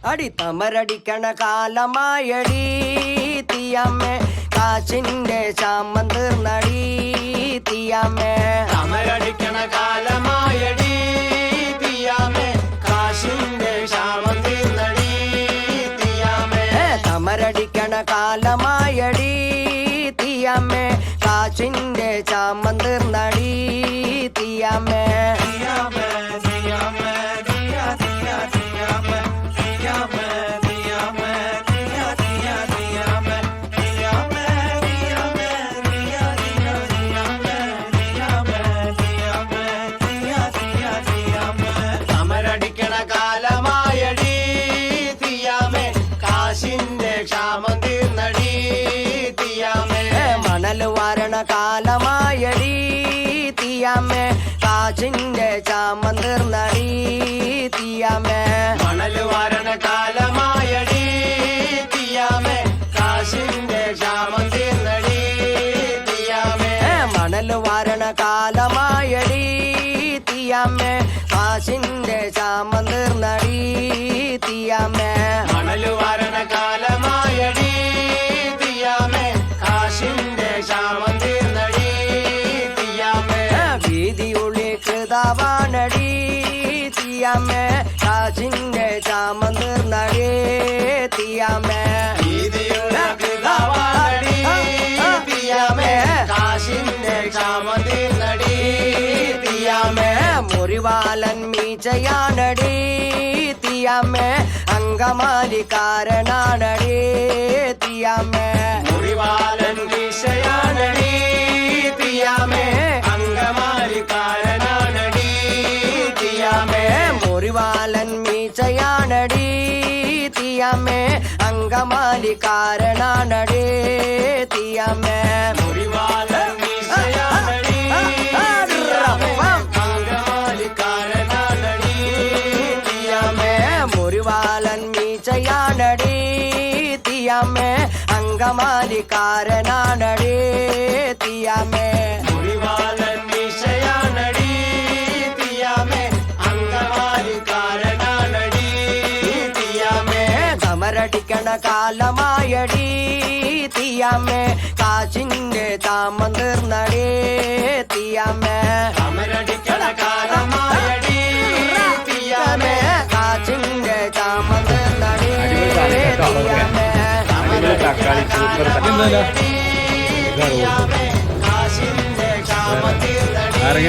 അടി തമരടിക്കണ കാലമായടി തീയമ്മേ കാച്ചിന്റെ ശാമം തീർന്നടി തീയമ്മേ തമരടിക്കണ കാലമായടി തീയമ്മേ കാശിന്റെ ശാമം തീർന്നടി തീയമ്മേ തമരടിക്കണ കാലമായടി തീയമ്മേ കാച്ചിന്റെ ശാമം തീർന്നടി തീയമ്മേ തമരടിക്കണ കാലമായടി തീയമ്മേ കാശിന്റെ ക്ഷാമം തീർന്നടി തീയമ്മേ മണൽ വാരണ കാലമായടി തീയമ്മേ കാച്ചിന്റെ ശാമം തീർന്നടി തീയമ്മേ മണൽ വാരണ കാലമായടി തീയമ്മേ കാശിന്റെ ക്ഷാമം തീർന്നടി തീയമ്മേ മണൽ വാരണ കാലമായടി തീയമ്മേ കാശിന്റെ ശാമം തീർന്നടി തീയമ്മേ മണൽ വാരണ കാലമായടി തീയമ്മേ കാശിന്റെ ക്ഷാമം തീർന്നടി തീയമ്മേ വീതിയുള്ളി കൃതാവാനടി തീയമ്മേ കാശിന്റെ ശാമം തീർന്നടി തീയമ്മേ വീതിയുള്ള പിതാവാണടി തീയമ്മേ കാശിന്റെ ക്ഷാമം തീർന്നടി തീയമ്മേ മുറിവാലൻ മീച്ചയാണടി തീയമ്മേ അങ്കമാലിക്കാരനാണടി തീയമ്മേ മുറിവാലൻ വീശയാണടി തീയമ്മേ അങ്കമാലിക്കാരനാണടി തീയമ്മേ മുറിവാലൻ മീച്ചയാണടി തീയമ്മേ അങ്കമാലിക്കാരനാണടി തീയമ്മേ മുറിവാലൻ വീശയാണടി തീയമ്മേ അങ്കമാലിക്കാരനാണടി തീയമ്മേ മുറിവാലൻ മീച്ചയാണടി തീയമ്മേ അങ്കമാലിക്കാരനാണടി തീയമ്മേ മുറിവാലൻ വീശയാണടി തീയമ്മേ അങ്കമാലിക്കാരനാണടി തീയമ്മേ തമരടിക്കണ കാലമായടി തീയമ്മേ കാച്ചിന്റെ താമം തീർന്നടി തീയമ്മേ തമരടിക്കണ കാലമായടി തീയമ്മേ കാച്ചിന്റെ താമം തീർന്നടി തീയമ്മേ തമരടിക്കണ കാലമായടി തീയമ്മേ കാശിന്റെ ക്ഷാമം തീർന്നടി